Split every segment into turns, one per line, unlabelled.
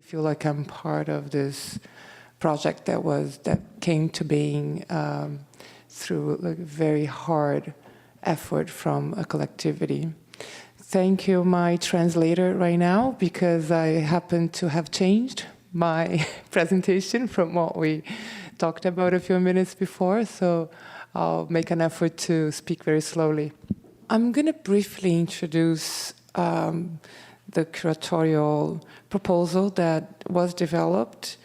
I feel like I'm part of this project that came to being through like very hard effort from a collectivity. Thank you, my translator right now, because I happen to have changed my presentation from what we talked about a few minutes before, so I'll make an effort to speak very slowly. I'm going to briefly introduce the curatorial proposal that was developed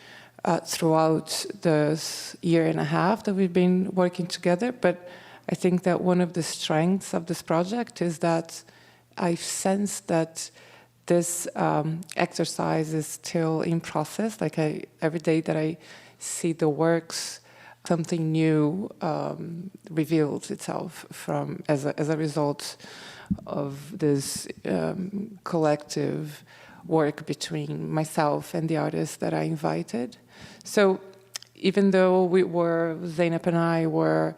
throughout this year and a half that we've been working together. But I think that one of the strengths of this project is that I've sensed that this exercise is still in process. Like every day that I see the works, something new reveals itself as a result of this collective work between myself and the artists that I invited. So even though Zeynep and I were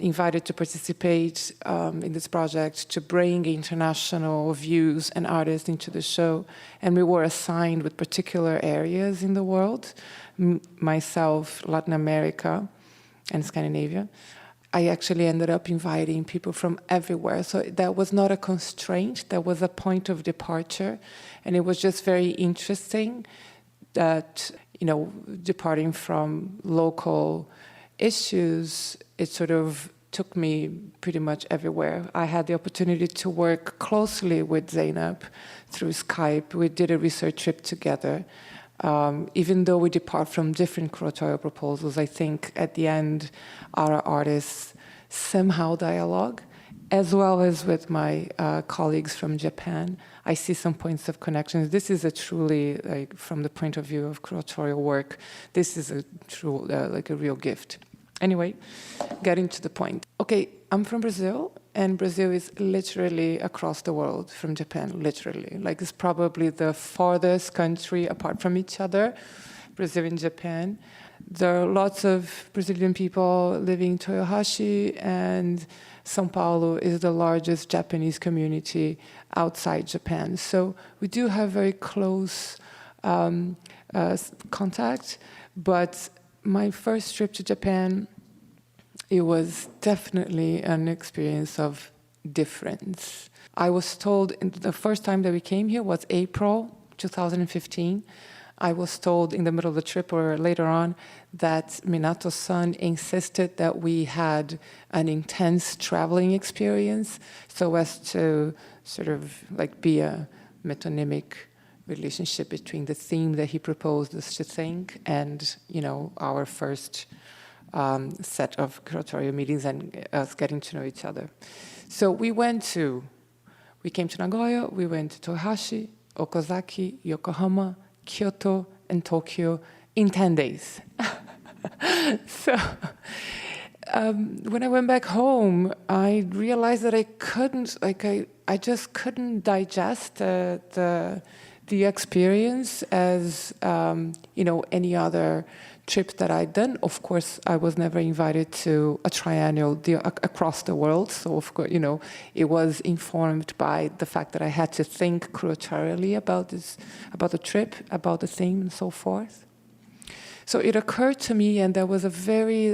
invited to participate in this project to bring international views and artists into the show, and we were assigned with particular areas in the world, myself, Latin America and Scandinavia, I actually ended up inviting people from everywhere. So that was not a constraint, that was a point of departure. And it was just very interesting that, departing from local issues, it sort of took me pretty much everywhere. I had the opportunity to work closely with Zeynep through Skype. We did a research trip together. Even though we depart from different curatorial proposals, I think at the end, our artists somehow dialogue, as well as with my colleagues from Japan. I see some points of connections. This is a truly, like, from the point of view of curatorial work, this is a true, like a real gift. Anyway, getting to the point. Okay, I'm from Brazil, and Brazil is literally across the world from Japan, literally. Like, it's probably the farthest country apart from each other, Brazil and Japan. There are lots of Brazilian people living in Toyohashi, and São Paulo is the largest Japanese community outside Japan. So we do have very close contact, but my first trip to Japan, it was definitely an experience of difference. I was told, the first time that we came here was April 2015. I was told in the middle of the trip or later on that Minato-san insisted that we had an intense traveling experience so as to sort of like be a metonymic relationship between the theme that he proposed us to think and, our first set of curatorial meetings and us getting to know each other. So we came to Nagoya, we went to Toyohashi, Okazaki, Yokohama, Kyoto, and Tokyo in 10 days. So when I went back home, I realized that I couldn't, I just couldn't digest the experience as, any other trip that I'd done. Of course, I was never invited to a triennial across the world. So, of course, it was informed by the fact that I had to think curatorially about the trip, about the theme, and so forth. So it occurred to me, and there was a very,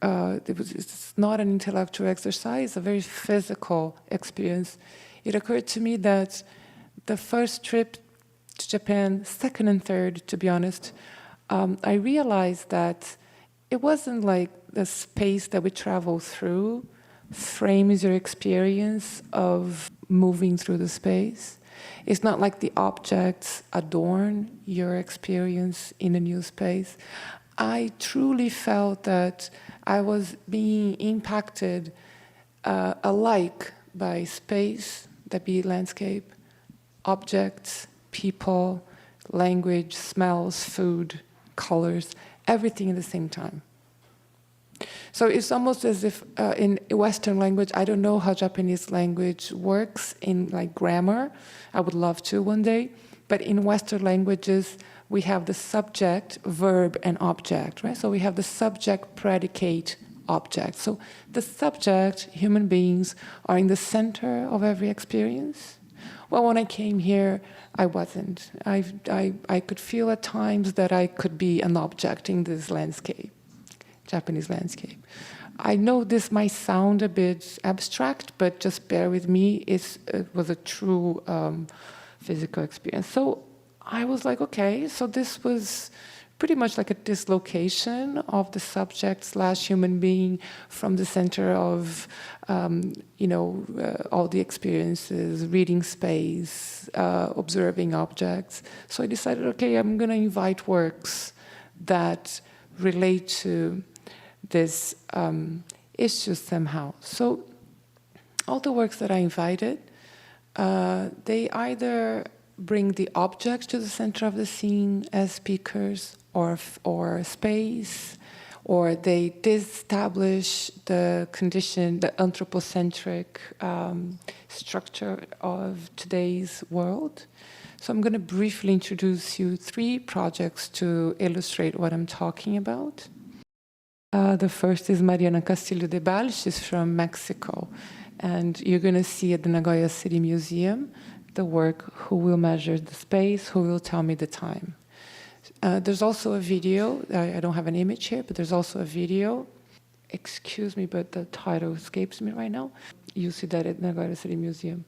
it's not an intellectual exercise, a very physical experience. It occurred to me that the first trip to Japan, second and third, to be honest, I realized that it wasn't like the space that we travel through frames your experience of moving through the space. It's not like the objects adorn your experience in a new space. I truly felt that I was being impacted alike by space, that be landscape, objects, people, language, smells, food, colors, everything at the same time. So it's almost as if in Western language, I don't know how Japanese language works in like grammar. I would love to one day. But in Western languages, we have the subject, verb, and object, right? So we have the subject, predicate, object. So the subject, human beings, are in the center of every experience. Well, when I came here, I wasn't. I could feel at times that I could be an object in this landscape, Japanese landscape. I know this might sound a bit abstract, but just bear with me. It was a true physical experience. So I was like, okay, so this was pretty much like a dislocation of the subject/human being from the center of, all the experiences, reading space, observing objects. So I decided, okay, I'm going to invite works that relate to this issue somehow. So all the works that I invited, they either bring the objects to the center of the scene as speakers or space, or they disestablish the condition, the anthropocentric structure of today's world. So I'm going to briefly introduce you 3 projects to illustrate what I'm talking about. The first is Mariana Castillo de Bal. She's from Mexico. And you're going to see at the Nagoya City Museum the work, Who Will Measure the Space, Who Will Tell Me the Time. There's also a video. I don't have an image here, but there's also a video. Excuse me, but the title escapes me right now. You see that at Nagoya City Museum.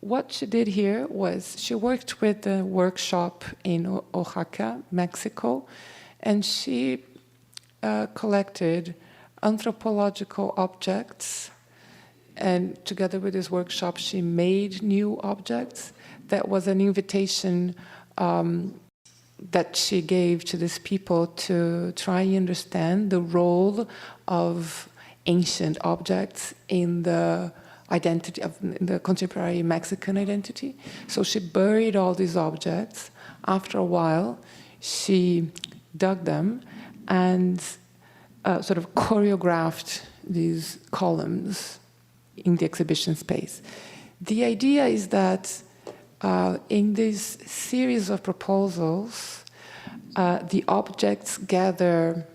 What she did here was she worked with a workshop in Oaxaca, Mexico, and she collected anthropological objects, and together with this workshop she made new objects. That was an invitation that she gave to these people to try and understand the role of ancient objects in the identity of the contemporary Mexican identity. So she buried all these objects. After a while, she dug them and sort of choreographed these columns in the exhibition space. The idea is that in this series of proposals, the objects gather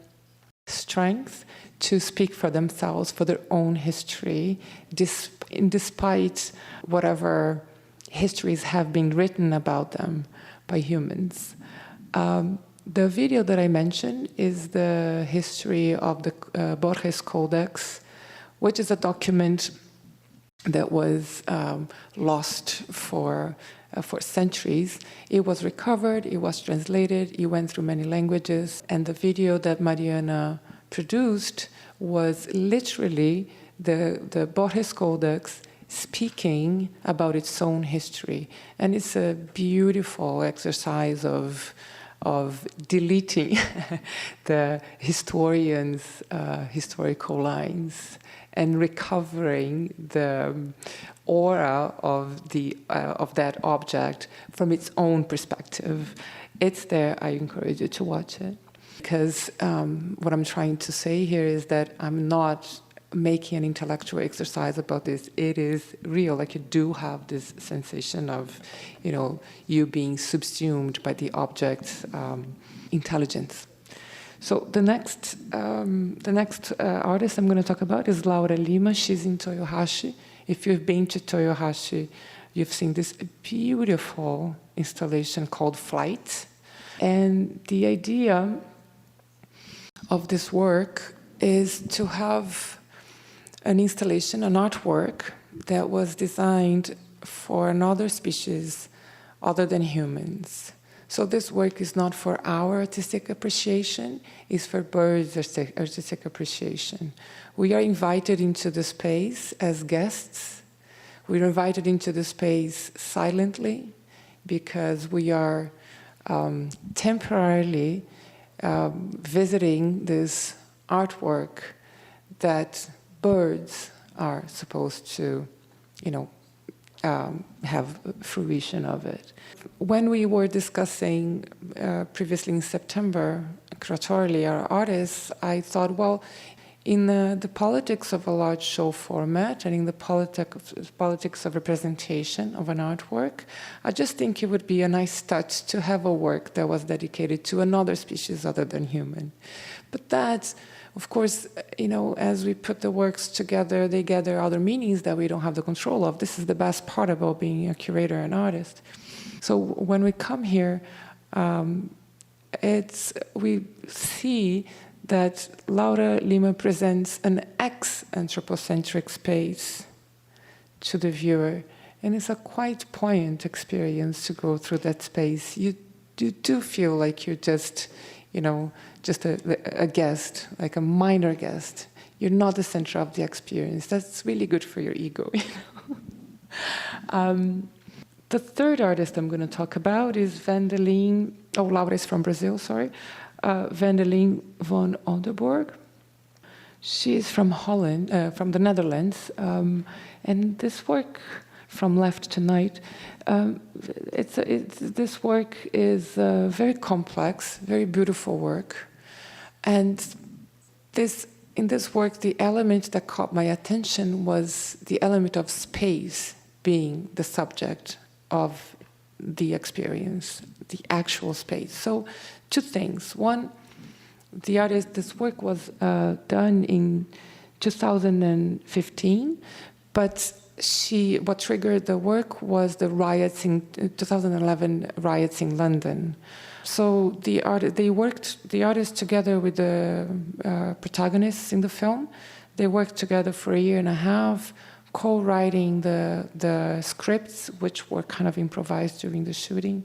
strength to speak for themselves, for their own history, despite whatever histories have been written about them by humans. The video that I mentioned is the history of the Borges Codex, which is a document that was lost for centuries. It was recovered, it was translated, it went through many languages, and the video that Mariana produced was literally the Borges Codex speaking about its own history. And it's a beautiful exercise of deleting the historian's historical lines and recovering the aura of that object from its own perspective. It's there. I encourage you to watch it. Because what I'm trying to say here is that I'm not making an intellectual exercise about this. It is real. Like, you do have this sensation of, you being subsumed by the object's intelligence. So the next artist I'm going to talk about is Laura Lima. She's in Toyohashi. If you've been to Toyohashi, you've seen this beautiful installation called Flight. And the idea of this work is to have an installation, an artwork that was designed for another species other than humans. So this work is not for our artistic appreciation, it's for birds' artistic appreciation. We are invited into the space as guests. We are invited into the space silently because we are temporarily visiting this artwork that birds are supposed to, have fruition of it. When we were discussing previously in September, curatorially, our artists, I thought, well, in the politics of a large show format and in the politics of representation of an artwork, I just think it would be a nice touch to have a work that was dedicated to another species other than human. But that, of course, you know, as we put the works together, they gather other meanings that we don't have the control of. This is the best part about being a curator and artist. So when we come here, we see that Laura Lima presents an ex-anthropocentric space to the viewer. And it's a quite poignant experience to go through that space. You do feel like you're just, you know, just a guest, like a minor guest. You're not the center of the experience. That's really good for your ego, you know. The third artist I'm going to talk about is Wendelin. Oh, Laura is from Brazil, sorry. Wendelin van Oldenburg. She is from Holland, from the Netherlands, and this work, From Left to Night, this work is very complex, very beautiful work, and in this work, the element that caught my attention was the element of space being the subject of the experience, the actual space. So, two things. One, this work was done in 2015, but what triggered the work was the riots in 2011 riots in London. So the artists together with the protagonists in the film, they worked together for a year and a half, co-writing the scripts, which were kind of improvised during the shooting.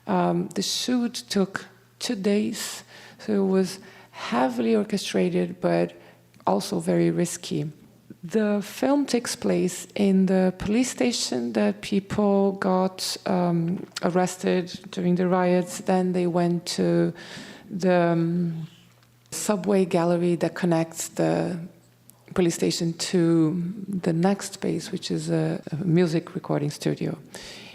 The shoot took 2 days, so it was heavily orchestrated, but also very risky. The film takes place in the police station that people got arrested during the riots. Then they went to the subway gallery that connects the police station to the next space, which is a music recording studio.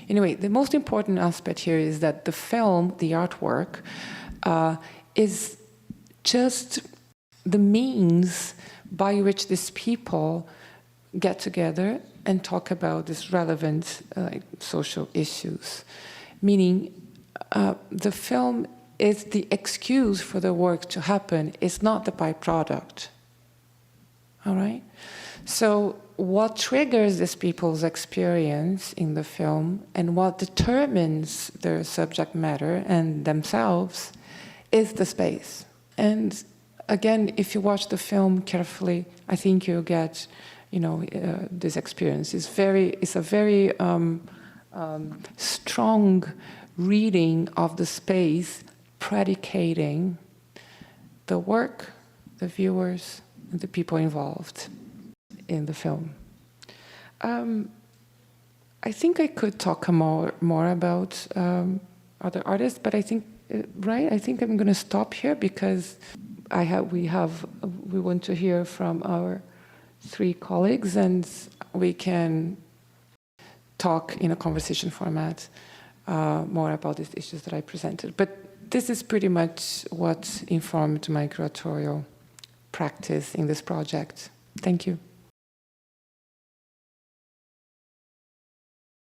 Anyway, the most important aspect here is that the film, the artwork, is just the means by which these people get together and talk about these relevant social issues. Meaning, the film is the excuse for the work to happen. It's not the byproduct. All right? So what triggers these people's experience in the film and what determines their subject matter and themselves is the space. And again, if you watch the film carefully, I think you'll get, this experience. It's a very strong reading of the space, predicating the work, the viewers, and the people involved in the film. I think I could talk more about other artists, but I think, I think I'm going to stop here because we want to hear from our 3 colleagues, and we can talk in a conversation format more about these issues that I presented. But this is pretty much what informed my curatorial practice in this project. Thank you.